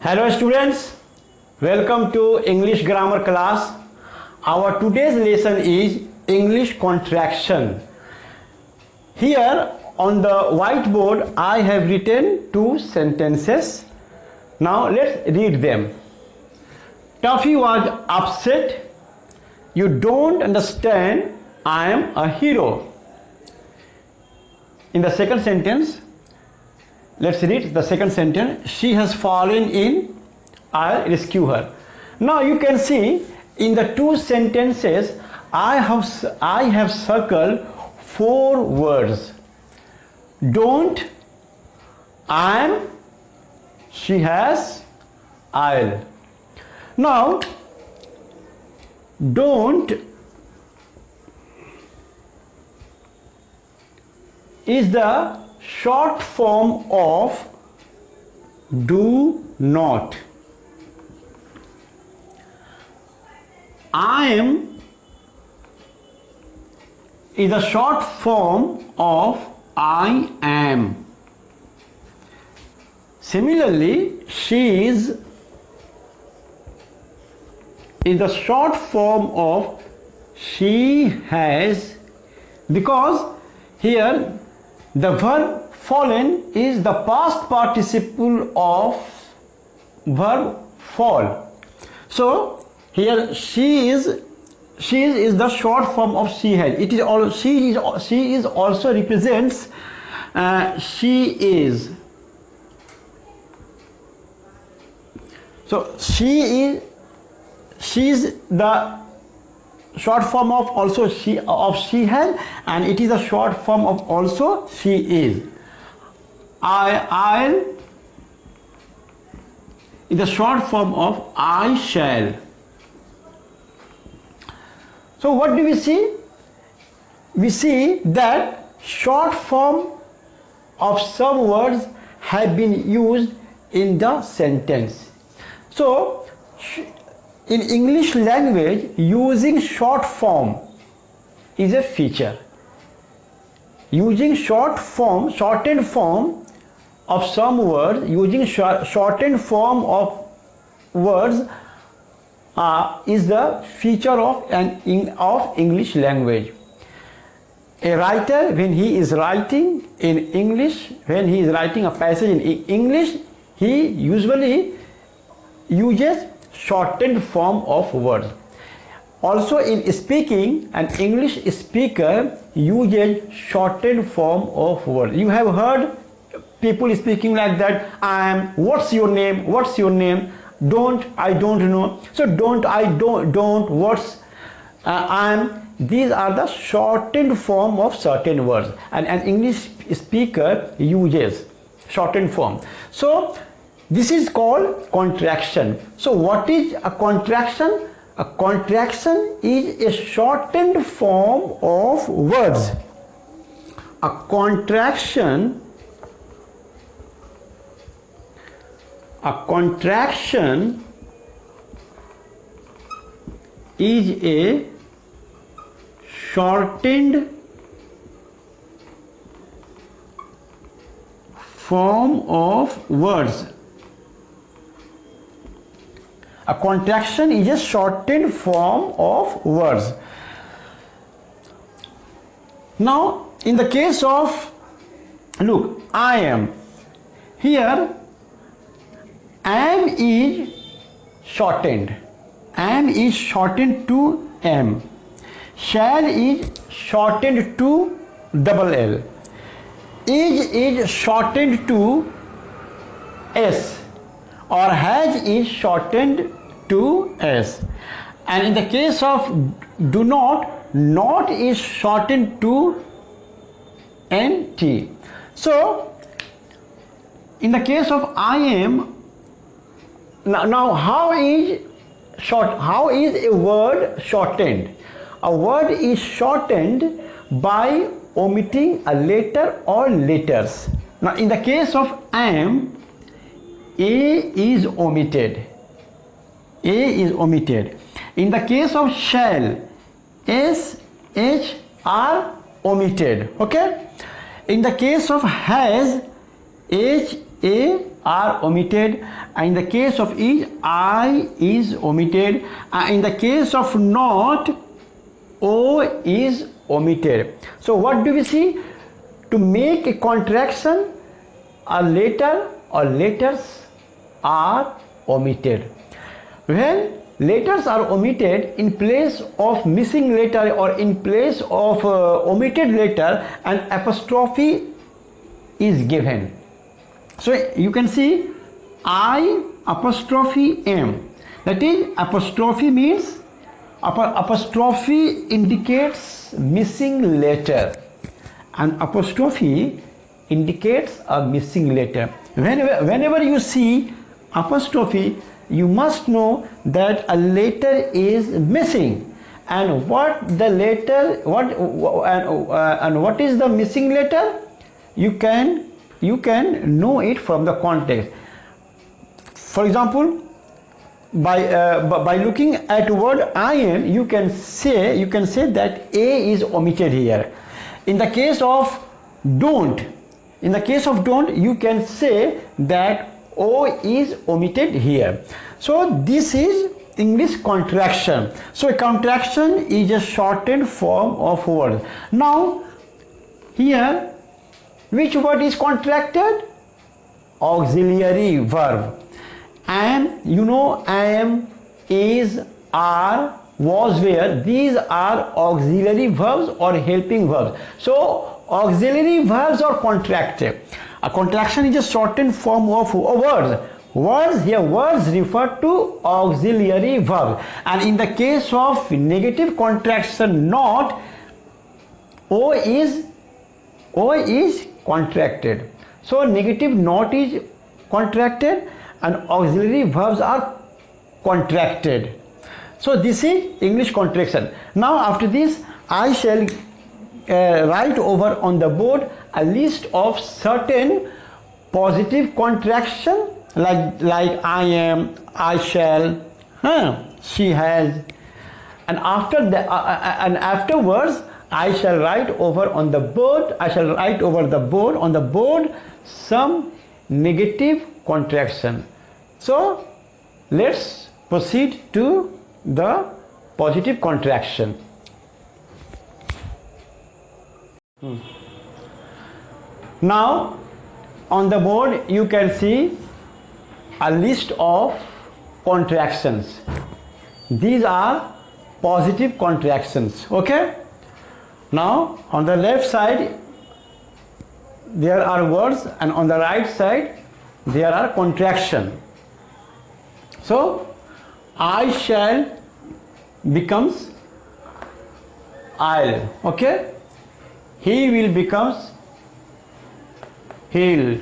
Hello students, welcome to English grammar class. Our today's lesson is English contraction. Here on the whiteboard I have written two sentences. Now let's read them. Tuffy was upset. You don't understand, I am a hero. In the second sentence, let's read the second sentence. She has fallen in, I'll rescue her. Now you can see in the two sentences I have circled four words. Don't, I'm, she has, I'll. Now don't is the short form of do not. I am is the short form of I am. Similarly, she is the short form of she has, because here the verb fallen is the past participle of verb fall. So here she is the short form of she has. It is all she is also represents she is. So she is the short form of also she has, and it is a short form of also she is. I'll is the short form of I shall. So what do we see? We see that short form of some words have been used in the sentence. So in English language, using short form is a feature. Using shortened form of some words, using shortened form of words is the feature of English language. A writer, when he is writing in English, when he is writing a passage in English, he usually uses shortened form of words. Also in speaking, an English speaker uses shortened form of words. You have heard people speaking like that. I am, what's your name, what's your name, don't, I don't know. So don't, I don't, what's, I am. These are the shortened form of certain words, and an English speaker uses shortened form. So this is called contraction. So what is a contraction? A contraction is a shortened form of words. A contraction is a shortened form of words. A contraction is a shortened form of words. Now, in the case of, look, I am. Here, am is shortened. Am is shortened to am. Shall is shortened to double L. Is shortened to S. Or has is shortened to S. And in the case of do not is shortened to NT. So in the case of I am, now how is a word shortened? A word is shortened by omitting a letter or letters. Now in the case of am, A is omitted. A is omitted. In the case of shall, S, H are omitted. Okay. In the case of has, H A are omitted, and in the case of is, I is omitted, and in the case of not, O is omitted. So what do we see? To make a contraction, a letter or letters are omitted. When letters are omitted, in place of missing letter or in place of omitted letter, an apostrophe is given. So you can see I apostrophe M. That is, apostrophe means apostrophe indicates missing letter, and apostrophe indicates a missing letter. Whenever you see apostrophe, you must know that a letter is missing, and what the letter, what is the missing letter, you can know it from the context. For example, by looking at word iron, you can say that A is omitted here. In the case of don't, you can say that O is omitted here. So this is English contraction. So a contraction is a shortened form of word. Now here, which word is contracted? Auxiliary verb. And you know, am, is, are, was, were, these are auxiliary verbs or helping verbs. So auxiliary verbs are contracted. A contraction is a shortened form of words. Words refer to auxiliary verb, and in the case of negative contraction not, O is contracted. So negative not is contracted and auxiliary verbs are contracted. So this is English contraction. Now after this, I shall write over on the board a list of certain positive contraction like I am, I shall, she has, and afterwards I shall write over on the board. On the board some negative contraction. So let's proceed to the positive contraction. Now on the board you can see a list of contractions. These are positive contractions. Okay. Now on the left side there are words, and on the right side there are contraction. So I shall becomes I'll. Okay. He will becomes he'll.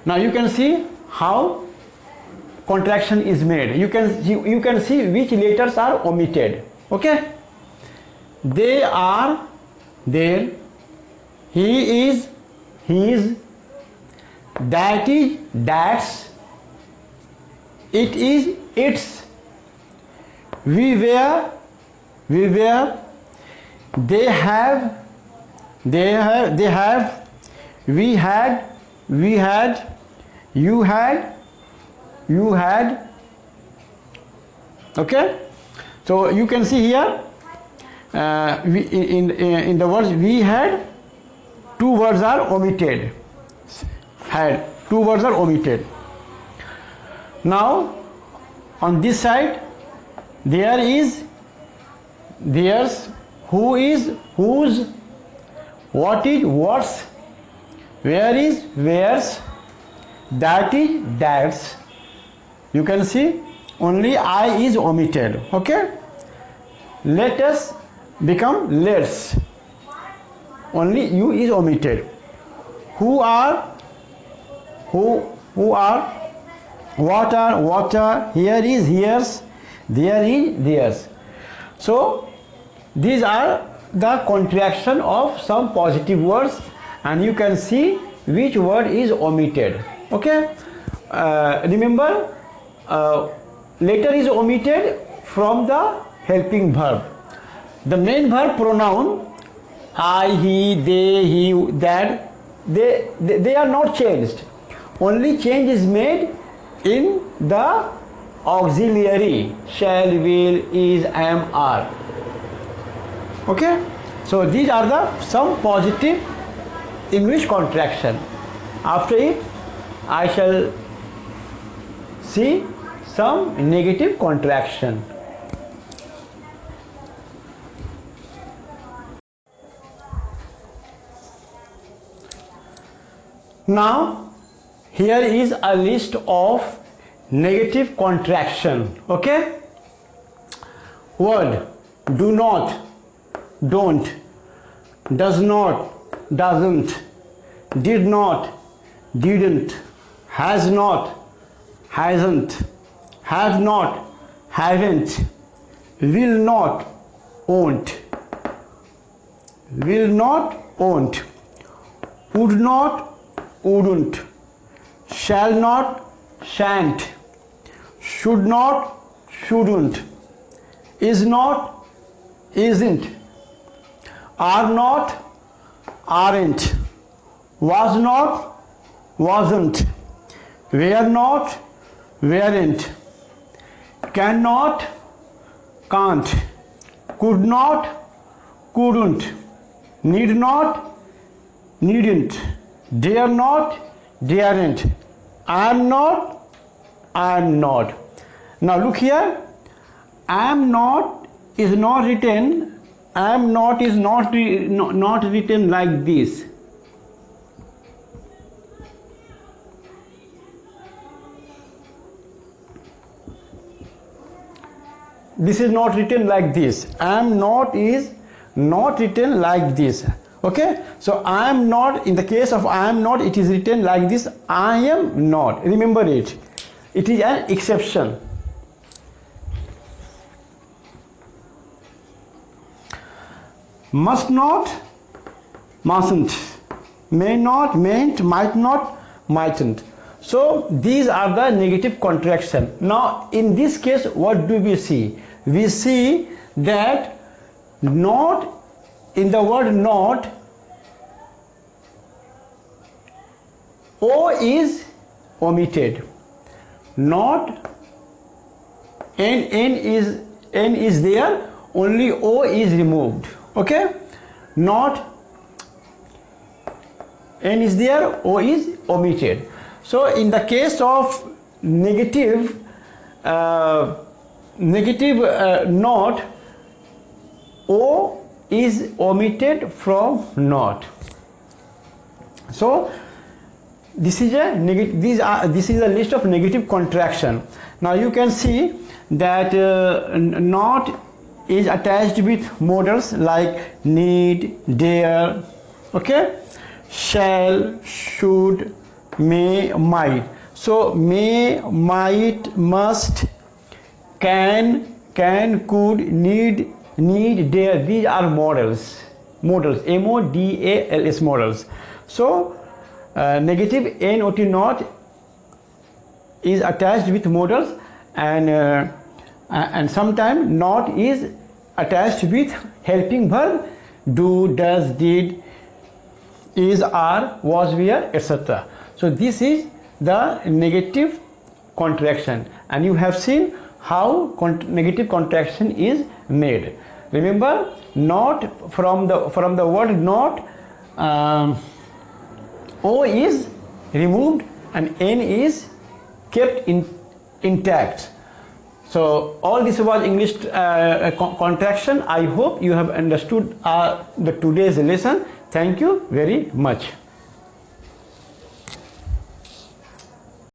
Now you can see how contraction is made. You can see which letters are omitted. Okay. They are there, he is his, that is that's, it is its, we were, they have, we had, you had. Okay. So you can see here in the words we had, two words are omitted. Had, two words are omitted. Now on this side there is theirs, who is whose, what is what's, where is where's, that is that's. You can see only I is omitted. Okay. Let us become let's, only you is omitted. Who are, what are, here is here's, there is theirs. So these are the contraction of some positive words, and you can see which word is omitted. Okay. Remember, letter is omitted from the helping verb. The main verb pronoun I, he, they, he, that, they are not changed. only change is made in the auxiliary shall, will, is, am, are. Okay, so these are the some positive English contraction. After it I shall see some negative contraction. Now here is a list of negative contraction. Okay, word do not, don't, does not, doesn't, did not, didn't, has not, hasn't, have not, haven't, will not, won't, will not, won't, would not, wouldn't, shall not, shan't, should not, shouldn't, is not, isn't, are not, aren't, was not, wasn't, were not, weren't, cannot, can't, could not, couldn't, need not, needn't, dare not, daren't, I'm not, I'm not. Now look here, I'm not is not written, I'm not is not written like this. This is not written like this. Am not is not written like this. Okay, so I am not, in the case of I am not, it is written like this, I am not. Remember it, it is an exception. Must not, mustn't, may not, mayn't, might not, mightn't. So these are the negative contraction. Now in this case what do we see? We see that not, in the word not, O is omitted. Not, N is there, only O is removed. Okay, not, N is there, O is omitted. So in the case of negative not, O is omitted from not. So this is a this is a list of negative contraction. Now you can see that not is attached with modals like need, dare. Okay, shall, should, may, might. So may, might, must, can, could, need, dare, these are modals, M-O-D-A-L-S, modals. So negative not is attached with modals, and sometimes not is attached with helping verb, do, does, did, is, are, was, were, etc. So this is the negative contraction, and you have seen how negative contraction is made. Remember, not, from the word not, O is removed and N is kept intact. So all this was English contraction. I hope you have understood the today's lesson. Thank you very much.